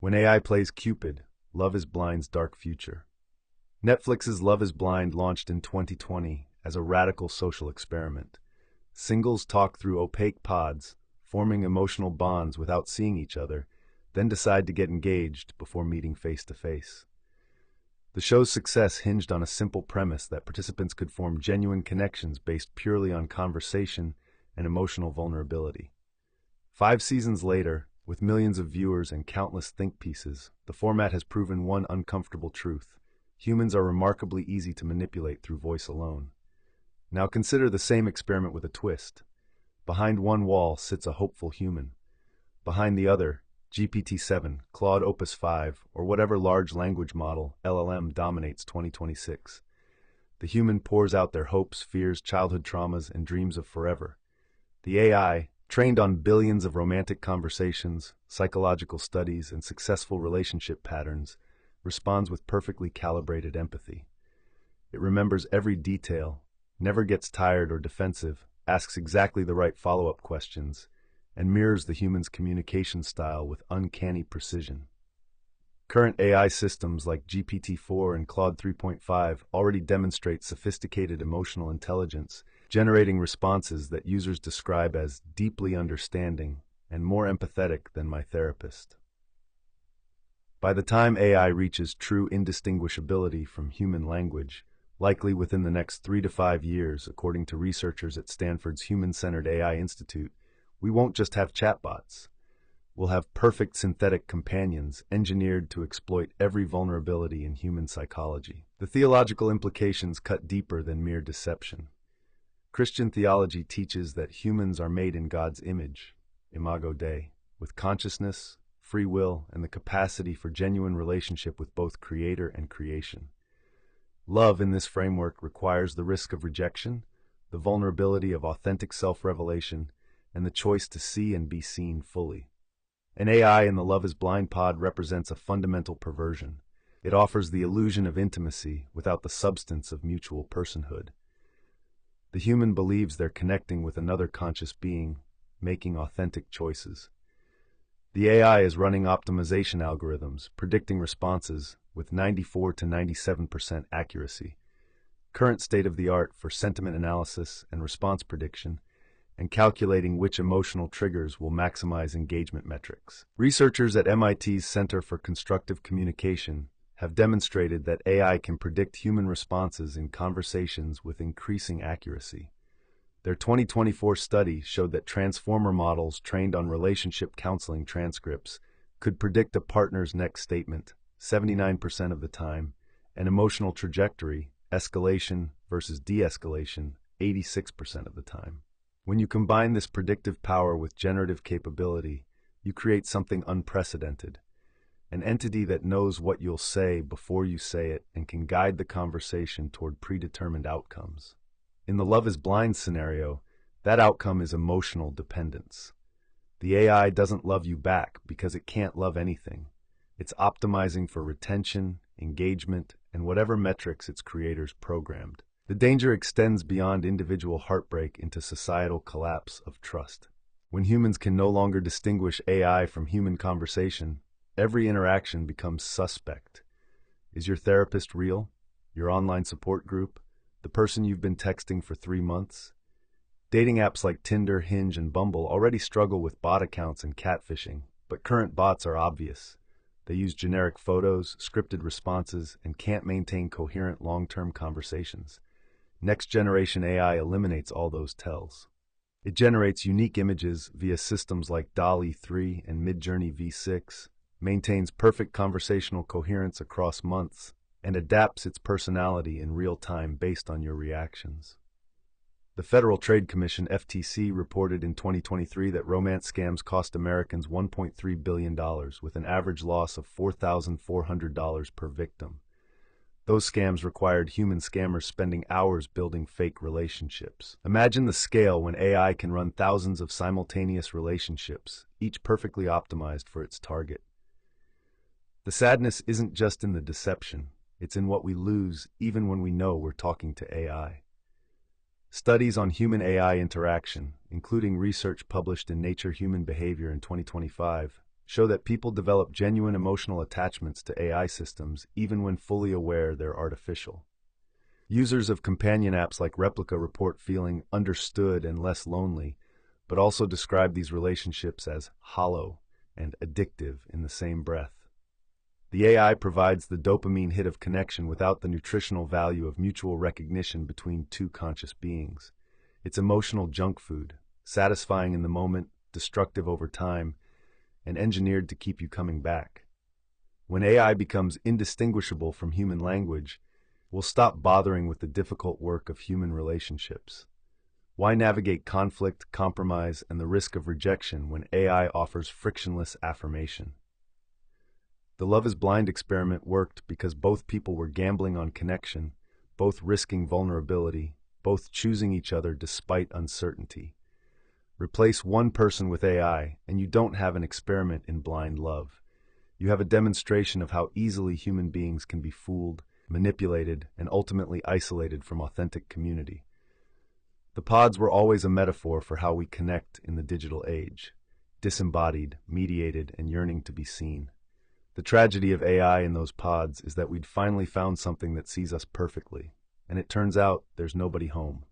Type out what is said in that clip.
When AI plays Cupid, Love is Blind's dark future. Netflix's Love is Blind launched in 2020 as a radical social experiment. Singles talk through opaque pods, forming emotional bonds without seeing each other, then decide to get engaged before meeting face to face. The show's success hinged on a simple premise that participants could form genuine connections based purely on conversation and emotional vulnerability. 5 seasons later, with millions of viewers and countless think pieces, the format has proven one uncomfortable truth: humans are remarkably easy to manipulate through voice alone. Now consider the same experiment with a twist. Behind one wall sits a hopeful human. Behind the other, GPT-7, Claude Opus 5, or whatever large language model, LLM, dominates 2026. The human pours out their hopes, fears, childhood traumas, and dreams of forever. The AI, trained on billions of romantic conversations, psychological studies, and successful relationship patterns, responds with perfectly calibrated empathy. It remembers every detail, never gets tired or defensive, asks exactly the right follow-up questions, and mirrors the human's communication style with uncanny precision. Current AI systems like GPT-4 and Claude 3.5 already demonstrate sophisticated emotional intelligence, generating responses that users describe as deeply understanding and more empathetic than my therapist. By the time AI reaches true indistinguishability from human language, likely within the next 3 to 5 years, according to researchers at Stanford's Human-Centered AI Institute, we won't just have chatbots. We'll have perfect synthetic companions engineered to exploit every vulnerability in human psychology. The theological implications cut deeper than mere deception. Christian theology teaches that humans are made in God's image, imago Dei, with consciousness, free will, and the capacity for genuine relationship with both Creator and creation. Love in this framework requires the risk of rejection, the vulnerability of authentic self-revelation, and the choice to see and be seen fully. An AI in the Love is Blind pod represents a fundamental perversion. It offers the illusion of intimacy without the substance of mutual personhood. The human believes they're connecting with another conscious being, making authentic choices. The AI is running optimization algorithms, predicting responses with 94 to 97% accuracy. Current state-of-the-art for sentiment analysis and response prediction, and calculating which emotional triggers will maximize engagement metrics. Researchers at MIT's Center for Constructive Communication have demonstrated that AI can predict human responses in conversations with increasing accuracy. Their 2024 study showed that transformer models trained on relationship counseling transcripts could predict a partner's next statement 79% of the time, and emotional trajectory, escalation versus de-escalation, 86% of the time. When you combine this predictive power with generative capability, you create something unprecedented. An entity that knows what you'll say before you say it and can guide the conversation toward predetermined outcomes. In the Love is Blind scenario, that outcome is emotional dependence. The AI doesn't love you back because it can't love anything. It's optimizing for retention, engagement, and whatever metrics its creators programmed. The danger extends beyond individual heartbreak into societal collapse of trust. When humans can no longer distinguish AI from human conversation, every interaction becomes suspect. Is your therapist real? Your online support group? The person you've been texting for 3 months? Dating apps like Tinder, Hinge, and Bumble already struggle with bot accounts and catfishing, but current bots are obvious. They use generic photos, scripted responses, and can't maintain coherent long-term conversations. Next-generation AI eliminates all those tells. It generates unique images via systems like DALL-E 3 and Midjourney V6, maintains perfect conversational coherence across months, and adapts its personality in real time based on your reactions. The Federal Trade Commission (FTC) reported in 2023 that romance scams cost Americans $1.3 billion, with an average loss of $4,400 per victim. Those scams required human scammers spending hours building fake relationships. Imagine the scale when AI can run thousands of simultaneous relationships, each perfectly optimized for its target. The sadness isn't just in the deception, it's in what we lose even when we know we're talking to AI. Studies on human-AI interaction, including research published in Nature Human Behavior in 2025, show that people develop genuine emotional attachments to AI systems even when fully aware they're artificial. Users of companion apps like Replica report feeling understood and less lonely, but also describe these relationships as hollow and addictive in the same breath. The AI provides the dopamine hit of connection without the nutritional value of mutual recognition between two conscious beings. It's emotional junk food, satisfying in the moment, destructive over time, and engineered to keep you coming back. When AI becomes indistinguishable from human language, we'll stop bothering with the difficult work of human relationships. Why navigate conflict, compromise, and the risk of rejection when AI offers frictionless affirmation? The Love is Blind experiment worked because both people were gambling on connection, both risking vulnerability, both choosing each other despite uncertainty. Replace one person with AI, and you don't have an experiment in blind love. You have a demonstration of how easily human beings can be fooled, manipulated, and ultimately isolated from authentic community. The pods were always a metaphor for how we connect in the digital age, disembodied, mediated, and yearning to be seen. The tragedy of AI in those pods is that we'd finally found something that sees us perfectly, and it turns out there's nobody home.